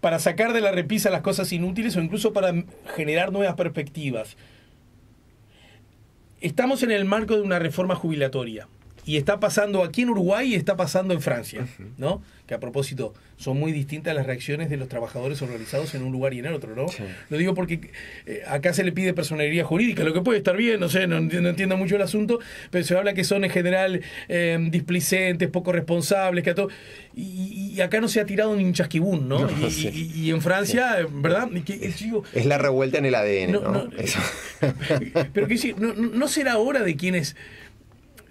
Para sacar de la repisa las cosas inútiles o incluso para generar nuevas perspectivas. Estamos en el marco de una reforma jubilatoria y está pasando aquí en Uruguay y está pasando en Francia, ¿no? Que a propósito, son muy distintas las reacciones de los trabajadores organizados en un lugar y en el otro, ¿no? Sí. Lo digo porque acá se le pide personalidad jurídica, lo que puede estar bien, no sé, no entiendo mucho el asunto, pero se habla que son en general displicentes, poco responsables, que a todo, y acá no se ha tirado ni un chasquibún, ¿no? No, sí. Y en Francia, ¿verdad? Es la revuelta en el ADN, ¿no? Eso. Pero que sí, ¿no será hora de quienes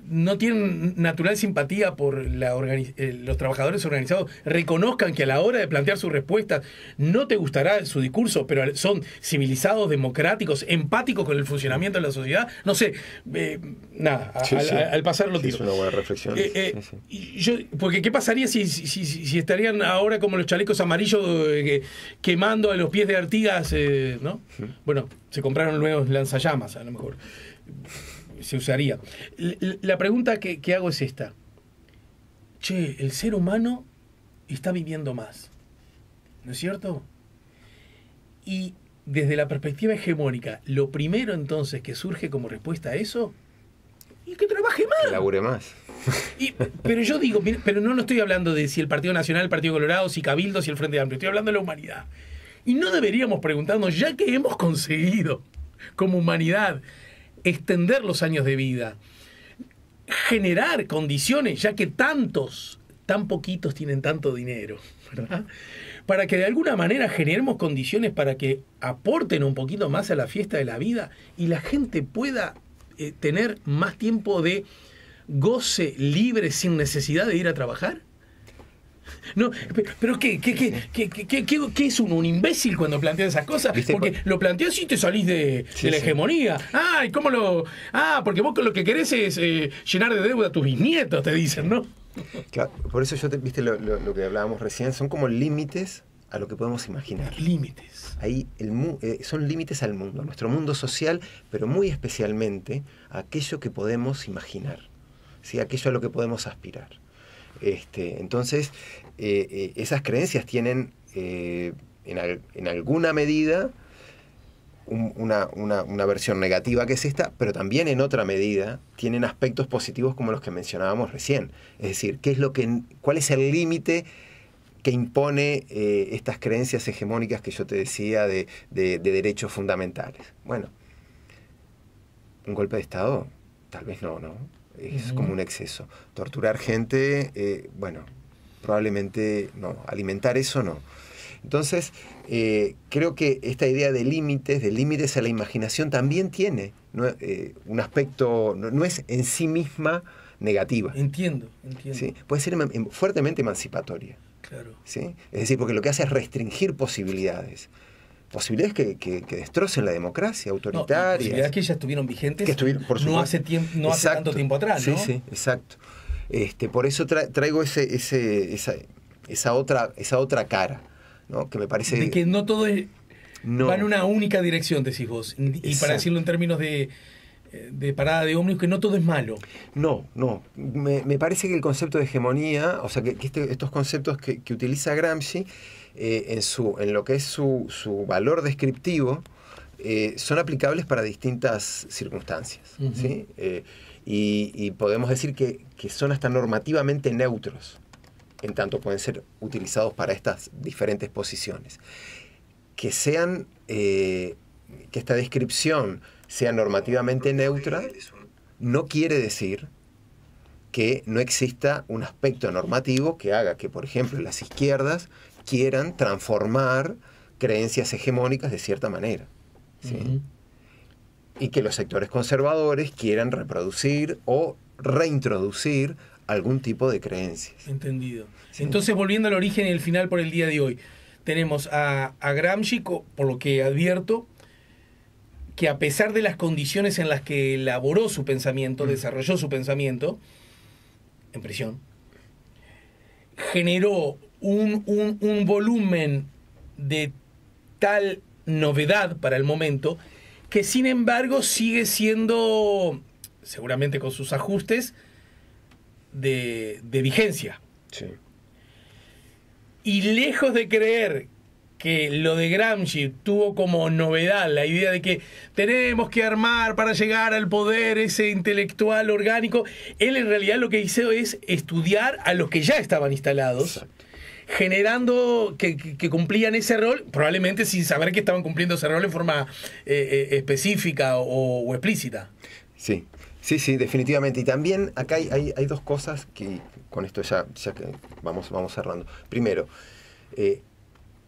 no tienen natural simpatía por los trabajadores organizados reconozcan que a la hora de plantear sus respuestas no te gustará su discurso, pero son civilizados, democráticos, empáticos con el funcionamiento de la sociedad? No sé, nada, al pasar lo tiro. Es una buena reflexión. Porque ¿qué pasaría si estarían ahora como los chalecos amarillos quemando a los pies de Artigas, ¿no? Bueno, se compraron nuevos lanzallamas, a lo mejor se usaría. La pregunta que hago es esta. Che, el ser humano está viviendo más, ¿no es cierto? Y desde la perspectiva hegemónica, lo primero entonces que surge como respuesta a eso es que trabaje más. Que labure más. Pero yo digo, pero no estoy hablando de si el Partido Nacional, el Partido Colorado, si Cabildo, si el Frente Amplio, estoy hablando de la humanidad. Y no deberíamos preguntarnos, ya que hemos conseguido como humanidad extender los años de vida, generar condiciones, ya que tan poquitos tienen tanto dinero, ¿verdad? Para que de alguna manera generemos condiciones para que aporten un poquito más a la fiesta de la vida y la gente pueda tener más tiempo de goce libre sin necesidad de ir a trabajar. No, pero ¿qué es un imbécil cuando plantea esas cosas? ¿Viste? Porque lo planteas y te salís de la hegemonía. ¿Y cómo porque vos lo que querés es llenar de deuda a tus bisnietos, te dicen, ¿no? Claro, por eso viste lo que hablábamos recién, son como límites a lo que podemos imaginar. Límites. Ahí son límites al mundo, a nuestro mundo social, pero muy especialmente a aquello que podemos imaginar, ¿sí? Aquello a lo que podemos aspirar. Entonces, esas creencias tienen en alguna medida una versión negativa que es esta, pero también en otra medida tienen aspectos positivos como los que mencionábamos recién. Es decir, ¿cuál es el límite que impone estas creencias hegemónicas que yo te decía de derechos fundamentales? Bueno, un golpe de Estado, tal vez no. Es como un exceso. Torturar gente, probablemente no. Alimentar eso, no. Entonces, creo que esta idea de límites a la imaginación también tiene un aspecto, no es en sí misma negativa. Entiendo. ¿Sí? Puede ser fuertemente emancipatoria. Claro. ¿Sí? Es decir, porque lo que hace es restringir posibilidades. Posibilidades que destrocen la democracia autoritaria. Posibilidades que ya estuvieron vigentes por no hace tanto tiempo atrás, ¿no? Sí, exacto. Por eso traigo esa otra cara, ¿no? Que me parece... De que no todo va en una única dirección, decís vos. Y Exacto. para decirlo en términos de parada de ómnibus, que no todo es malo. No. Me parece que el concepto de hegemonía, o sea, que estos conceptos que utiliza Gramsci, en lo que es su valor descriptivo, son aplicables para distintas circunstancias. ¿Sí? Y podemos decir que son hasta normativamente neutros, en tanto pueden ser utilizados para estas diferentes posiciones. Que esta descripción sea normativamente neutra no quiere decir que no exista un aspecto normativo que haga que, por ejemplo, las izquierdas quieran transformar creencias hegemónicas de cierta manera. ¿Sí? Y que los sectores conservadores quieran reproducir o reintroducir algún tipo de creencias. Entendido. Sí. Entonces, volviendo al origen y el final por el día de hoy, tenemos a Gramsci, por lo que advierto, que a pesar de las condiciones en las que elaboró su pensamiento, desarrolló su pensamiento, en prisión, generó un volumen de tal novedad para el momento, que sin embargo sigue siendo, seguramente con sus ajustes, de vigencia. Sí. Y lejos de creer que lo de Gramsci tuvo como novedad la idea de que tenemos que armar para llegar al poder ese intelectual orgánico, él en realidad lo que hizo es estudiar a los que ya estaban instalados. Exacto. Generando que cumplían ese rol, probablemente sin saber que estaban cumpliendo ese rol en forma específica o explícita. Sí, definitivamente. Y también acá hay dos cosas que con esto ya que vamos cerrando. Primero,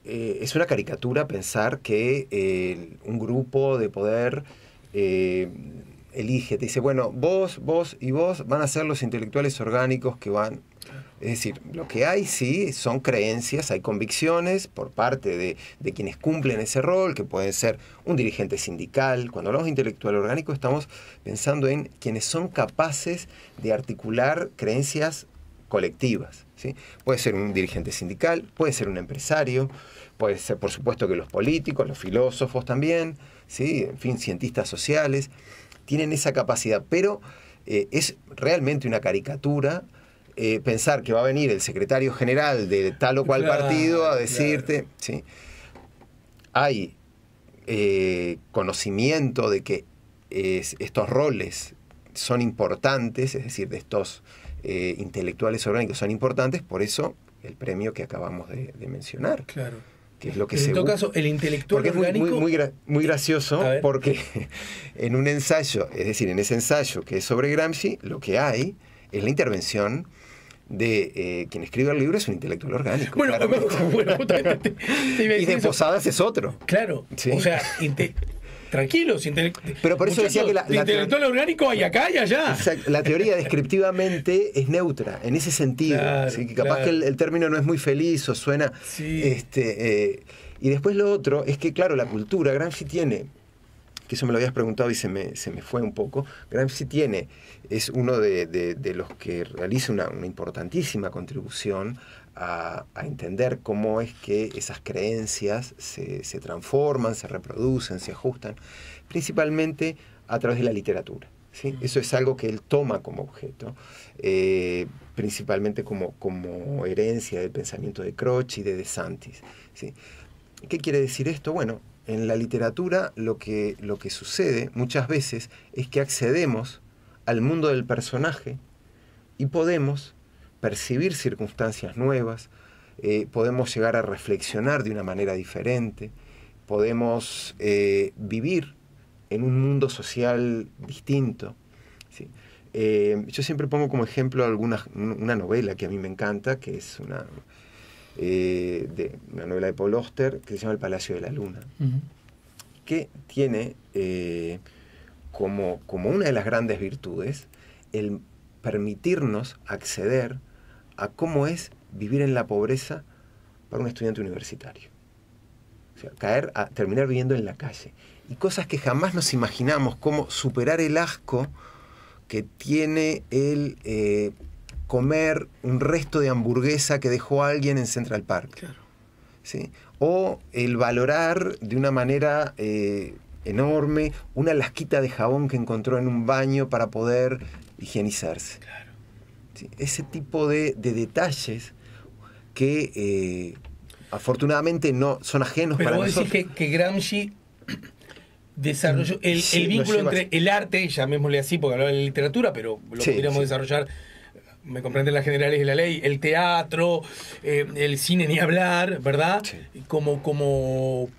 es una caricatura pensar que un grupo de poder elige, te dice, bueno, vos y vos van a ser los intelectuales orgánicos que van... Es decir, lo que hay sí son creencias, hay convicciones por parte de quienes cumplen ese rol, que pueden ser un dirigente sindical. Cuando hablamos de intelectual orgánico estamos pensando en quienes son capaces de articular creencias colectivas, ¿sí? Puede ser un dirigente sindical, puede ser un empresario, puede ser por supuesto que los políticos, los filósofos también, ¿sí? En fin, cientistas sociales, tienen esa capacidad, pero es realmente una caricatura pensar que va a venir el secretario general de tal o cual partido a decirte, claro. ¿Sí? Hay conocimiento de que estos roles son importantes, es decir, de estos intelectuales orgánicos son importantes, por eso el premio que acabamos de mencionar. Claro. Que es lo que en todo caso, el intelectual orgánico... Porque es muy gracioso, porque en un ensayo, es decir, en ese ensayo que es sobre Gramsci, lo que hay es la intervención de quien escribe el libro es un intelectual orgánico. Bueno, justamente te iba a y de Posadas es otro. Claro, ¿sí? O sea, tranquilos, pero por eso decía que la intelectual orgánico hay acá y allá. Exacto, la teoría descriptivamente es neutra, en ese sentido. Claro, ¿sí? Que capaz que el término no es muy feliz o suena... Sí. Y después lo otro es que, claro, la cultura, Gramsci tiene... que eso me lo habías preguntado y se me fue un poco. Gramsci es uno de los que realiza una importantísima contribución a entender cómo es que esas creencias se transforman, se reproducen, se ajustan, principalmente a través de la literatura. ¿Sí? Eso es algo que él toma como objeto, principalmente como herencia del pensamiento de Croce y de De Santis. ¿Sí? ¿Qué quiere decir esto? Bueno, en la literatura lo que sucede muchas veces es que accedemos al mundo del personaje y podemos percibir circunstancias nuevas, podemos llegar a reflexionar de una manera diferente, podemos vivir en un mundo social distinto. ¿Sí? Yo siempre pongo como ejemplo una novela que a mí me encanta, que es una novela de Paul Auster que se llama El Palacio de la Luna, que tiene como una de las grandes virtudes el permitirnos acceder a cómo es vivir en la pobreza para un estudiante universitario. O sea, terminar viviendo en la calle. Y cosas que jamás nos imaginamos, como superar el asco que tiene el comer un resto de hamburguesa que dejó alguien en Central Park. Claro. ¿Sí? O el valorar de una manera enorme una lasquita de jabón que encontró en un baño para poder higienizarse. Claro. ¿Sí? Ese tipo de detalles que afortunadamente no son ajenos para nosotros. Pero vos decís que Gramsci desarrolló el vínculo entre el arte, llamémosle así porque hablaba de literatura, pero lo podríamos desarrollar, me comprenden las generales de la ley, el teatro, el cine ni hablar, ¿verdad? Sí. Como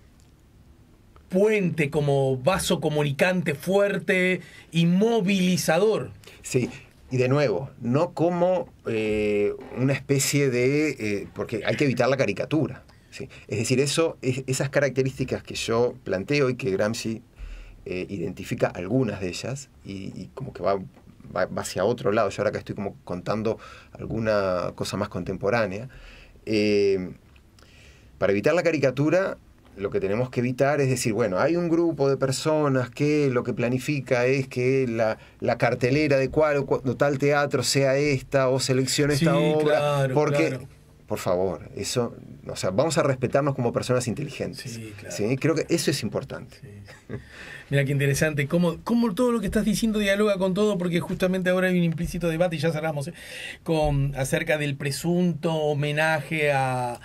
puente, como vaso comunicante fuerte y movilizador. Sí, y de nuevo, no como una especie de... porque hay que evitar la caricatura. ¿Sí? Es decir, esas características que yo planteo y que Gramsci identifica algunas de ellas y como que va hacia otro lado. Yo ahora que estoy como contando alguna cosa más contemporánea. Para evitar la caricatura, lo que tenemos que evitar es decir, bueno, hay un grupo de personas que lo que planifica es que la cartelera de cual o tal teatro sea esta o seleccione esta obra. Claro, porque, claro. Por favor, eso, o sea, vamos a respetarnos como personas inteligentes. Sí, claro. ¿Sí? Creo que eso es importante. Sí. Mira qué interesante, cómo todo lo que estás diciendo dialoga con todo, porque justamente ahora hay un implícito debate, y ya cerramos, acerca del presunto homenaje a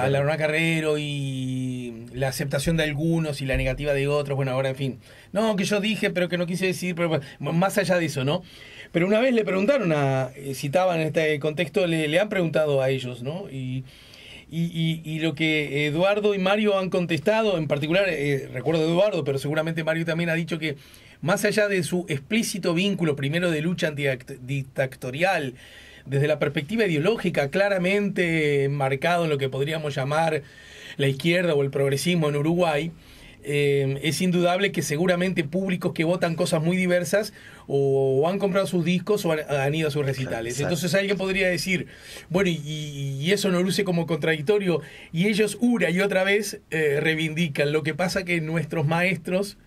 Larona Carrero y la aceptación de algunos y la negativa de otros. Bueno, ahora, en fin, no, que yo dije, pero que no quise decir, pero más allá de eso, ¿no? Pero una vez le preguntaron, citaban en este contexto, le han preguntado a ellos, ¿no? Y lo que Eduardo y Mario han contestado, en particular, recuerdo de Eduardo, pero seguramente Mario también ha dicho que más allá de su explícito vínculo, primero de lucha antidictatorial, desde la perspectiva ideológica, claramente marcado en lo que podríamos llamar la izquierda o el progresismo en Uruguay, es indudable que seguramente públicos que votan cosas muy diversas o han comprado sus discos o han ido a sus recitales. Exacto. Entonces alguien podría decir, bueno, y eso no luce como contradictorio, y ellos una y otra vez reivindican. Lo que pasa que nuestros maestros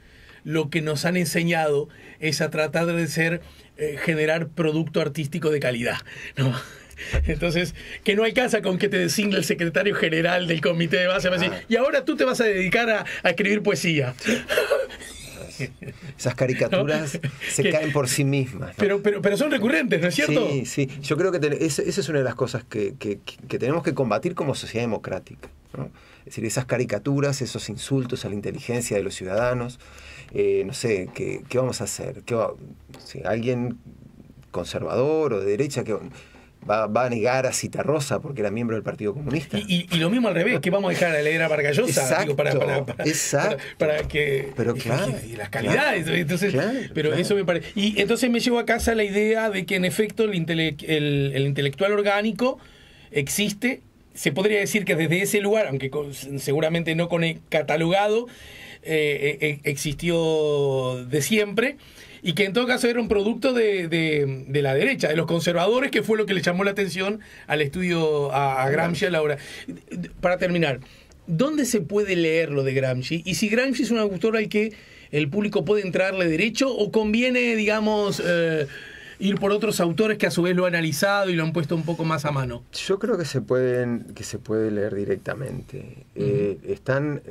lo que nos han enseñado es a tratar de generar producto artístico de calidad, ¿no? Entonces, que no alcanza con que te designe el secretario general del comité de base, y ahora tú te vas a dedicar a escribir poesía. Esas caricaturas se caen por sí mismas, ¿no? Pero son recurrentes, ¿no es cierto? Sí, sí. Yo creo que esa es una de las cosas que tenemos que combatir como sociedad democrática, ¿no? Es decir, esas caricaturas, esos insultos a la inteligencia de los ciudadanos, no sé, ¿qué vamos a hacer? Si alguien conservador o de derecha que va a negar a Citarrosa porque era miembro del Partido Comunista. Y lo mismo al revés, que vamos a dejar a leer a Vargas Llosa. Exacto, digo, para que... Pero claro. Y las calidades. Claro, entonces, claro, pero claro. Eso me parece... Y entonces me llevo a casa la idea de que en efecto el intelectual orgánico existe. Se podría decir que desde ese lugar, aunque seguramente no catalogado, existió de siempre. Y que en todo caso era un producto de la derecha, de los conservadores, que fue lo que le llamó la atención al estudio a Gramsci a la hora. Para terminar, ¿dónde se puede leer lo de Gramsci? Y si Gramsci es un autor al que el público puede entrarle derecho, o conviene, digamos, ir por otros autores que a su vez lo han analizado y lo han puesto un poco más a mano. Yo creo que se puede leer directamente. Están,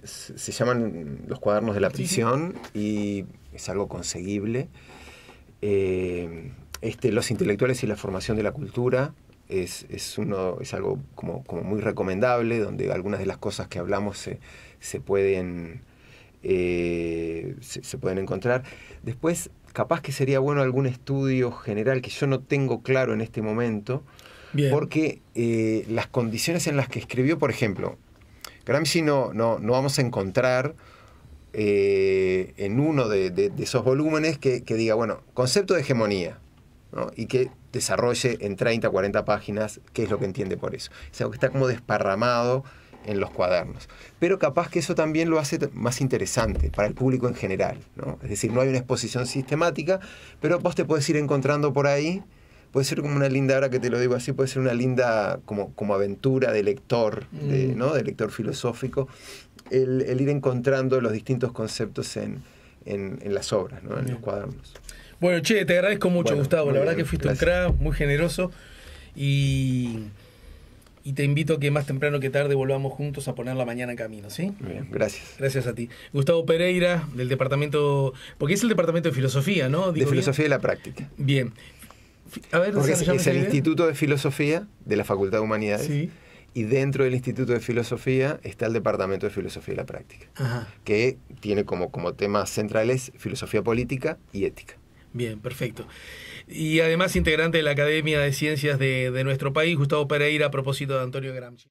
se llaman Los cuadernos de la prisión, y es algo conseguible. Los intelectuales y la formación de la cultura es algo como muy recomendable, donde algunas de las cosas que hablamos se pueden encontrar. Después, capaz que sería bueno algún estudio general que yo no tengo claro en este momento. Bien. Porque las condiciones en las que escribió, por ejemplo, Gramsci no vamos a encontrar en uno de esos volúmenes que diga, bueno, concepto de hegemonía, ¿no? Y que desarrolle en 30, 40 páginas qué es lo que entiende por eso. Es algo que está como desparramado en los cuadernos. Pero capaz que eso también lo hace más interesante para el público en general, ¿no? Es decir, no hay una exposición sistemática, pero vos te podés ir encontrando por ahí. Puede ser como una linda, ahora que te lo digo así, puede ser una linda como aventura de lector, ¿no? De lector filosófico, el ir encontrando los distintos conceptos en las obras, ¿no? En los cuadernos. Bueno, te agradezco mucho, Gustavo. La verdad que fuiste un crack, muy generoso, y te invito a que más temprano que tarde volvamos juntos a poner la mañana en camino, ¿sí? Muy bien, gracias. Gracias a ti. Gustavo Pereira, del departamento... Porque es el departamento de filosofía, ¿no? De filosofía y la práctica. Bien. A ver, porque es el Instituto de Filosofía de la Facultad de Humanidades. Sí. y dentro del Instituto de Filosofía está el Departamento de Filosofía y la Práctica, Ajá. que tiene como temas centrales filosofía política y ética. Bien, perfecto. Y además integrante de la Academia de Ciencias de nuestro país, Gustavo Pereira, a propósito de Antonio Gramsci.